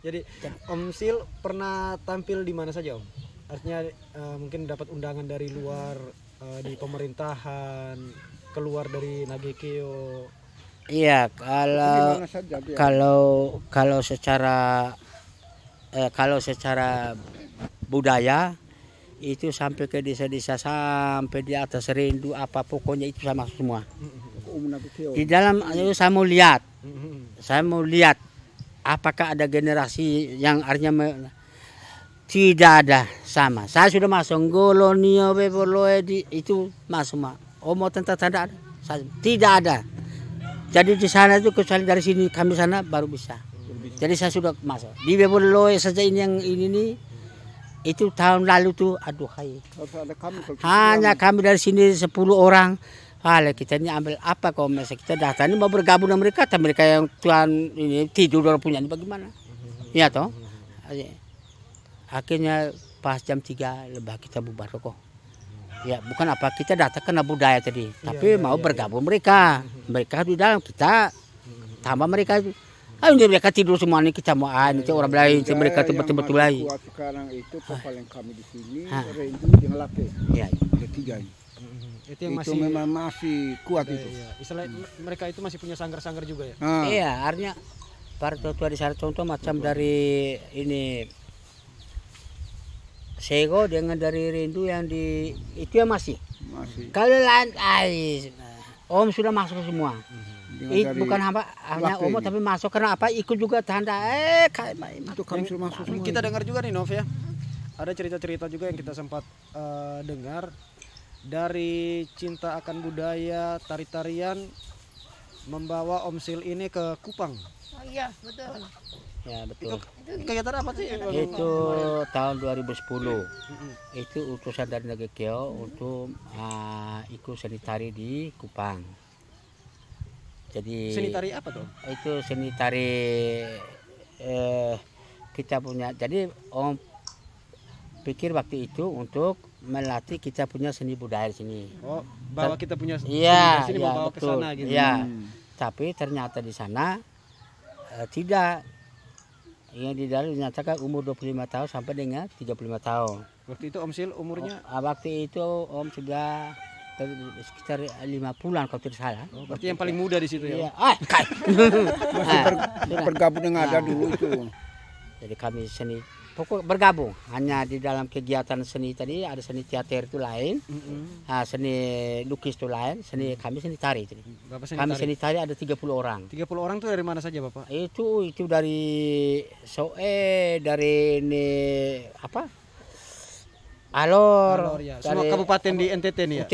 Jadi Om Sil pernah tampil di mana saja Om? Artinya mungkin dapat undangan dari luar, di pemerintahan, keluar dari Nagekeo. Iya, kalau secara budaya itu sampai ke desa-desa, sampai di atas rindu apa pokoknya itu sama semua. Di dalam itu saya mau lihat apakah ada generasi yang artinya tidak ada sama. Saya sudah masuk Golonio Beboloe itu masuk semua. Omo tentang tanda ada, tidak ada. Jadi di sana itu kecuali dari sini kami sana baru bisa. Jadi saya sudah masuk. Di Beboloe saja ini yang ini nih. Itu tahun lalu tuh, aduh hai. Hanya kami dari sini 10 orang. Kita ini ambil apa kalau misalnya kita datang ini mau bergabung dengan mereka, tapi mereka yang Tuhan ini tidur orang punya ini bagaimana? Ya toh. Akhirnya pas jam 3 lebah kita bubar kok. Ya bukan apa kita datang karena budaya tadi, tapi mau bergabung mereka. Mereka di dalam kita tambah mereka itu. Mereka tidur semua ini kita mau ini orang lain mereka betul-betul lain. Sekarang itu paling kami di sini Rendu dengan Lake. Iya. Ada 3 ini. Itu yang memang masih kuat itu. Istilah mereka itu masih punya sanggar-sanggar juga ya. Iya, artinya para tua di sana contoh macam dari ini Sego dengan dari Rindu yang di itu yang masih. Kalau lain Om sudah masuk semua. Bukan hanya Om tapi masuk karena apa? Ikut juga tanda itu kami sudah masuk semua. Kita dengar juga nih Nov ya. Ada cerita-cerita juga yang kita sempat dengar dari cinta akan budaya tari-tarian membawa Om Sil ini ke Kupang. Oh iya, betul. Ya betul. Itu kegiatan apa sih? Itu tahun 2010. Itu utusan dari Nagekeo untuk ikut seni tari di Kupang. Jadi seni tari apa tuh? Itu seni tari kita punya. Jadi Om pikir waktu itu untuk melatih kita punya seni budaya di sini. Oh, bawa kita punya seni iya, sini mau bawa ke sana gitu. Iya. Tapi ternyata di sana tidak. Yang di dalam dinyatakan umur 25 tahun sampai dengan 35 tahun. Waktu itu Om Sil umurnya? Waktu itu Om sudah sekitar 5 bulan kalau tidak salah. Oh, berarti yang paling muda di situ ya? Iya. Masih bergabung dengan ada dulu itu. Jadi kami seni pokok bergabung hanya di dalam kegiatan seni tadi ada seni teater itu lain, seni lukis itu lain, kami seni tari itu. Seni tari ada 30 orang. 30 orang tuh dari mana saja Bapak? Itu dari dari ini apa? Alor ya. Semua kabupaten di NTT nih ya?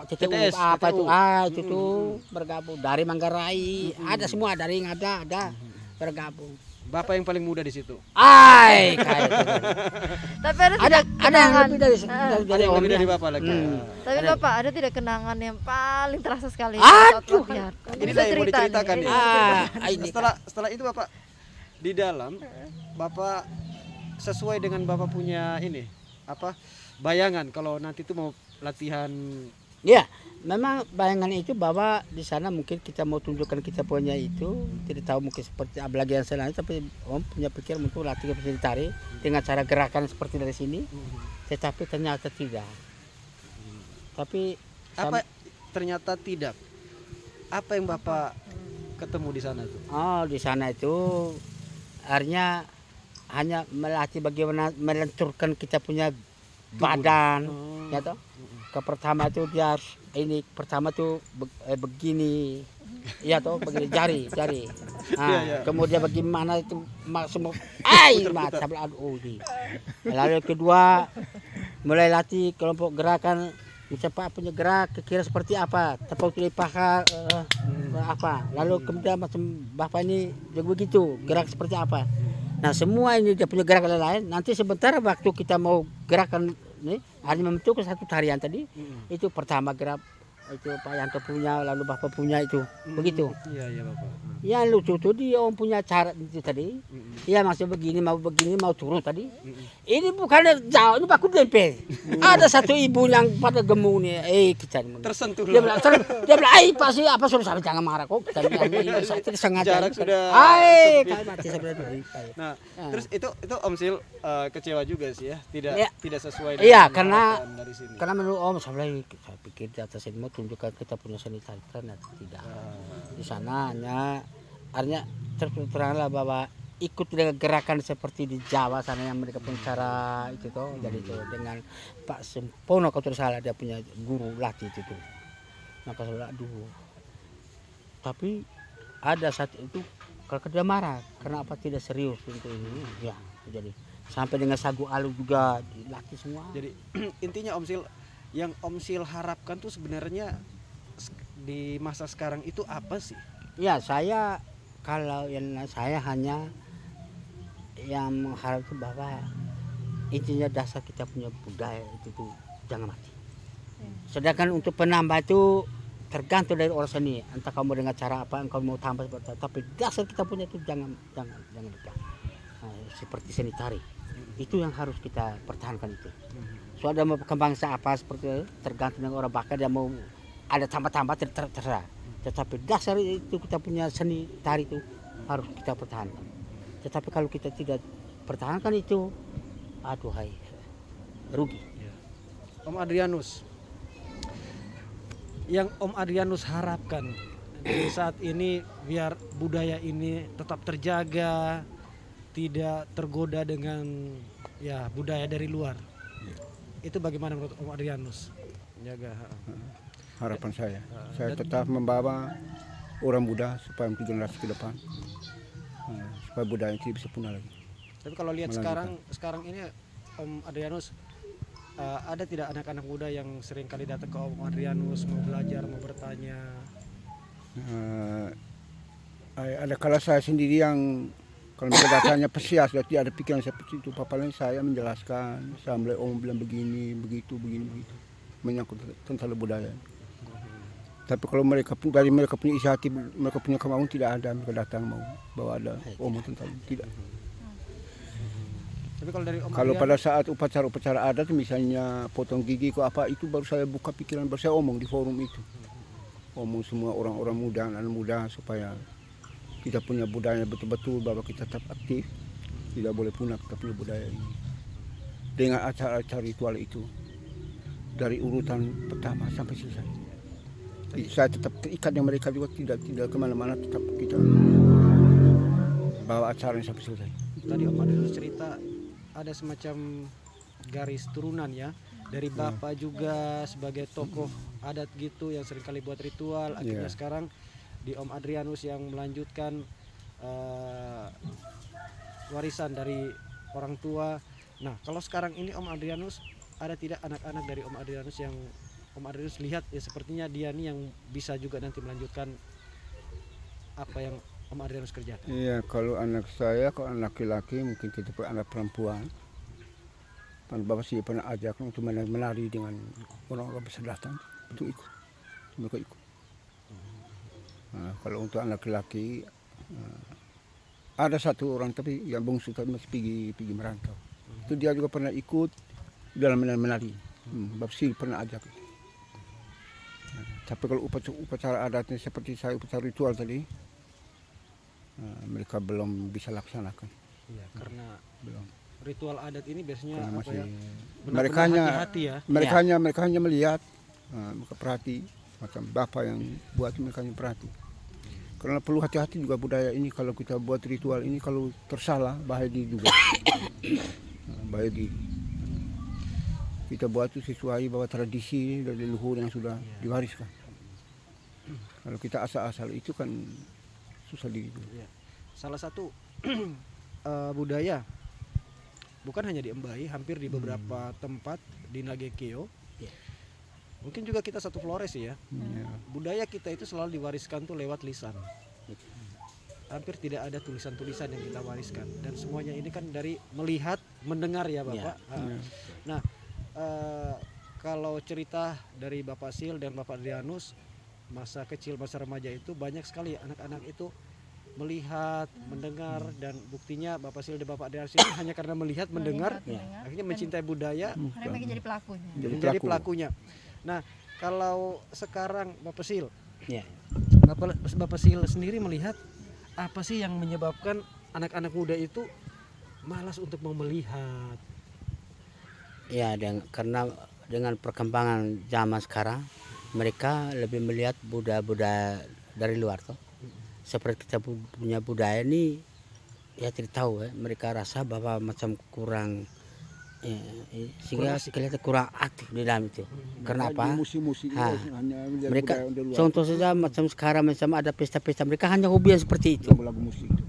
TTS, apa itu? Itu tuh bergabung dari Manggarai, ada semua dari yang ada bergabung. Bapak yang paling muda di situ. Kayak Tapi ada yang lebih dari Om dari Bapak lagi. Tapi Bapak ada tidak kenangan yang paling terasa sekali? Aduh. Ini saya mau diceritakan nih. Setelah itu Bapak di dalam Bapak sesuai dengan Bapak punya ini bayangan kalau nanti itu mau latihan. Ya, memang bayangan itu bahwa di sana mungkin kita mau tunjukkan kita punya itu, tidak tahu mungkin seperti apalagi yang selain, tapi Om punya pikiran untuk latihan seni tari dengan cara gerakan seperti dari sini, tetapi ternyata tidak. Tapi ternyata tidak? Apa yang Bapak ketemu di sana itu? Di sana itu artinya hanya melatih bagaimana melenturkan kita punya badan, ya toh. Pertama itu dia harus pertama tuh begini, ya toh, begini jari. Kemudian bagaimana itu semua, lalu kedua mulai latih kelompok gerakan, mencoba punya gerak kira seperti apa, tepuk tuli paha apa, lalu kemudian macam Bapak ini begitu gerak seperti apa. Nah semua ini dia punya gerakan lain. Nanti sebentar waktu kita mau gerakan ini hanya membentuk satu tarian tadi. Itu pertama gerak itu Pak Yanto punya, lalu Bapak punya itu. Begitu. Iya iya Bapak. Yang lucu tuh dia Om punya cara itu tadi. Iya maksud begini mau turun tadi. Ini bukan jauh, ini baku dempe. Ada satu ibu yang pada gemuk nih, kita Tersentuh dia lah. bilang, pasti apa suruh sampai jangan marah kok. Kita bilang, saya tidak sengaja. Jarak sudah Ai, sempit. mati sebenarnya. Nah, terus itu Om Sil kecewa juga sih ya, Iya. tidak sesuai Iya, dengan karena- harapan dari sini. Karena menurut Om saya pikir di atas ini mau tunjukkan kita punya seni tari ternyata tidak. Di sana hanya artinya teranglah bahwa ikut dengan gerakan seperti di Jawa sana yang mereka punya cara itu tuh. Jadi itu dengan Pak Sempono kalau tidak salah dia punya guru latih itu tuh. Maka saya aduh. Tapi ada saat itu kalau dia marah karena apa tidak serius untuk ini ya jadi sampai dengan sagu alu juga dilatih semua. Jadi intinya Om Sil yang Om Sil harapkan tuh sebenarnya di masa sekarang itu apa sih? Ya saya kalau yang saya hanya yang mengharap itu bahwa intinya dasar kita punya budaya itu tuh jangan mati. Sedangkan untuk penambah itu tergantung dari orang seni. Entah kamu dengan cara apa, engkau mau tambah seperti apa. Tapi dasar kita punya itu jangan lupa. Nah, seperti seni tari. Itu yang harus kita pertahankan itu. Soalnya mau berkembang apa seperti itu, tergantung dengan orang bakal dia mau ada tambah-tambah terserah. Tetapi dasar itu kita punya seni tari itu harus kita pertahankan. Tetapi kalau kita tidak pertahankan itu, aduhai, rugi. Om Adrianus, yang Om Adrianus harapkan di saat ini biar budaya ini tetap terjaga, tidak tergoda dengan ya budaya dari luar. Itu bagaimana menurut Om Adrianus? Jaga. Harapan saya tetap membawa orang muda supaya generasi ke depan supaya budaya itu bisa punah lagi. Tapi kalau lihat sekarang ini Om Adrianus ada tidak anak-anak muda yang sering kali datang ke Om Adrianus mau belajar, mau bertanya? Ada kalau saya sendiri yang kalau mereka datanya pesias, berarti ada pikiran seperti itu. Papalan saya menjelaskan, saya mulai Om bilang begini, begitu, menyangkut tentang budaya. Tapi kalau mereka punya isi hati, mereka punya kemauan tidak ada, mereka datang mau bahwa ada omong tentang tidak. Tapi kalau dari Om Kalau Adrianus, pada saat upacara-upacara adat misalnya potong gigi kok apa itu baru saya buka pikiran, baru saya omong di forum itu. Omong semua orang-orang muda, anak muda supaya kita punya budaya betul-betul bahwa kita tetap aktif, tidak boleh punah kita punya budaya ini. Dengan acara-acara ritual itu dari urutan pertama sampai selesai. Saya tetap terikat dengan mereka juga tidak kemana-mana, tetap kita bawa acara sampai selesai. tadi Om Adrianus cerita ada semacam garis turunan ya dari Bapak juga sebagai tokoh adat gitu yang seringkali buat ritual, akhirnya sekarang di Om Adrianus yang melanjutkan warisan dari orang tua. Nah kalau sekarang ini Om Adrianus ada tidak anak-anak dari Om Adrianus yang Om Adrianus lihat ya sepertinya dia nih yang bisa juga nanti melanjutkan apa yang Om Adrianus kerjakan? Iya, kalau anak saya, kalau anak laki-laki mungkin kita anak perempuan. Bapak sih pernah ajak untuk menari dengan orang-orang besar datang, itu ikut, mereka ikut. Nah, kalau untuk anak laki-laki ada satu orang tapi yang bungsu tapi masih pergi merantau. Itu dia juga pernah ikut dalam menari. Bapak sih pernah ajak. Tapi kalau upacara adatnya seperti saya upacara ritual tadi, mereka belum bisa laksanakan. Iya, karena Belum. ritual adat ini biasanya Karena apa masih ya? mereka Hati-hati ya. mereka hanya melihat, mereka perhati macam bapak yang buat mereka hanya perhati. Karena perlu hati-hati juga budaya ini kalau kita buat ritual ini kalau tersalah bahaya diri juga. Bahaya diri. Kita buat itu sesuai bahwa tradisi dari leluhur yang sudah diwariskan. Kalau kita asal-asal itu kan susah diri. Ya. Salah satu budaya bukan hanya di Embai, hampir di beberapa tempat di Nagekeo. Mungkin juga kita satu Flores ya. Budaya kita itu selalu diwariskan tuh lewat lisan. Hampir tidak ada tulisan-tulisan yang kita wariskan dan semuanya ini kan dari melihat, mendengar ya Bapak. Nah, kalau cerita dari Bapak Sil dan Bapak Adrianus, masa kecil, masa remaja itu banyak sekali anak-anak itu melihat, mendengar, dan buktinya Bapak Sil dan Bapak Adrianus ini hanya karena melihat, mendengar, akhirnya mencintai budaya, Mereka pengen jadi pelakunya. menjadi pelakunya. Nah, kalau sekarang Bapak Sil, Ya. Bapak Sil sendiri melihat apa sih yang menyebabkan anak-anak muda itu malas untuk mau melihat? Ya, karena dengan perkembangan zaman sekarang mereka lebih melihat budaya-budaya dari luar toh. Seperti kita punya budaya ini ya tidak tahu ya, mereka rasa bahwa macam kurang sehingga kelihatan kurang aktif di dalam itu. Kenapa? Mereka contoh saja macam sekarang macam ada pesta-pesta, mereka hanya hobi yang seperti itu. Lagu-lagu musik itu.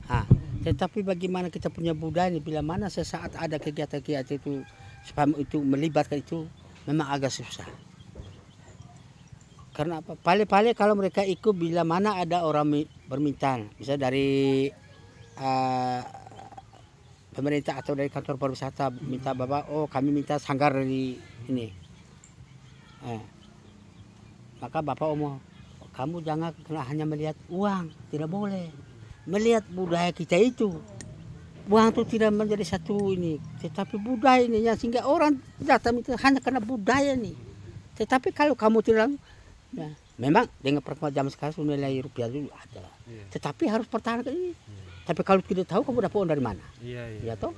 Tetapi bagaimana kita punya budaya ini, bila mana sesaat ada kegiatan-kegiatan itu supaya itu melibatkan itu memang agak susah. Karena apa? Paling-paling kalau mereka ikut bila mana ada orang berminta, misalnya dari pemerintah atau dari kantor pariwisata minta bapak, oh kami minta sanggar dari ini. Maka bapak omong, kamu jangan hanya melihat uang, tidak boleh. Melihat budaya kita itu. Uang itu tidak menjadi satu ini, tetapi budaya ini yang sehingga orang datang itu hanya karena budaya ini. Tetapi kalau kamu tidak, ya, memang dengan perkembangan zaman sekarang nilai rupiah dulu ada. Tetapi harus pertahankan ini. Tapi kalau tidak tahu kamu dapat uang dari mana? Ya toh?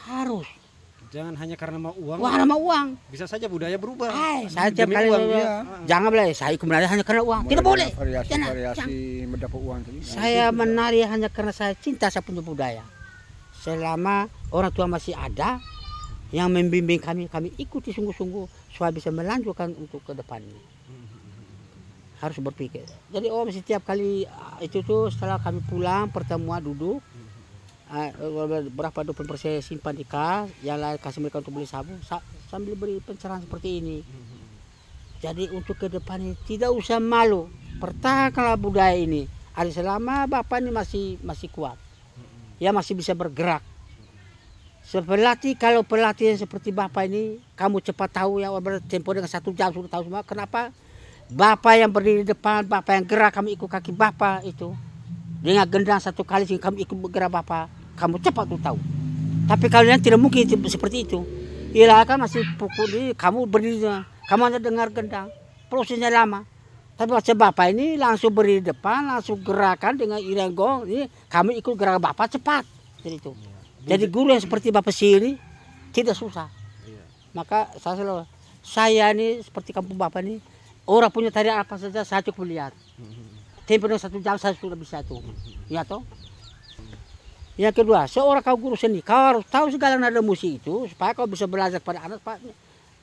Harus. Jangan hanya karena mau uang. Wah, nama uang. Bisa saja budaya berubah. Saya Demi kali uang, jangan bilang saya ikut menari hanya karena uang. Tidak boleh. Variasi mendapat uang tadi. Saya menari hanya karena saya cinta saya punya budaya. Selama orang tua masih ada yang membimbing kami ikuti sungguh-sungguh supaya bisa melanjutkan untuk ke depan ini. Harus berpikir. Jadi setiap kali itu tuh setelah kami pulang pertemuan duduk, berapa 20% simpan di kas, yang lain kasih mereka untuk beli sabun sambil beri pencerahan seperti ini. Jadi untuk ke depan ini tidak usah malu, pertahankanlah budaya ini. Ada selama bapak ini masih kuat, ya masih bisa bergerak. Kalau pelatih seperti bapak ini, kamu cepat tahu ya bertempo dengan 1 jam sudah tahu semua. Kenapa? Bapak yang berdiri di depan, bapak yang gerak, kamu ikut kaki bapak itu. Dengan gendang 1 kali sehingga kamu ikut bergerak bapak, kamu cepat tuh tahu. Tapi kalian tidak mungkin seperti itu. Ialah kan masih pukul ini, kamu berdiri, kamu hanya dengar gendang, prosesnya lama. Tapi macam bapak ini langsung berdiri di depan, langsung gerakan dengan ireng gong, ini kamu ikut gerak bapak cepat. Jadi itu. Jadi guru yang seperti Bapak Sil tidak susah. Maka saya ini seperti kampung bapak ini, orang punya tarian apa saja saya cukup lihat. Tempo 1 jam saya sudah bisa tuh. Ya toh. Yang kedua, seorang kau guru seni, kau harus tahu segala nada musik itu supaya kau bisa belajar pada anak.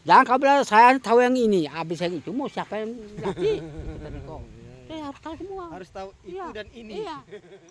Jangan kau bilang saya tahu yang ini, habis yang itu mau siapa yang latih? Harus tahu semua. Harus tahu itu dan ini. Iya.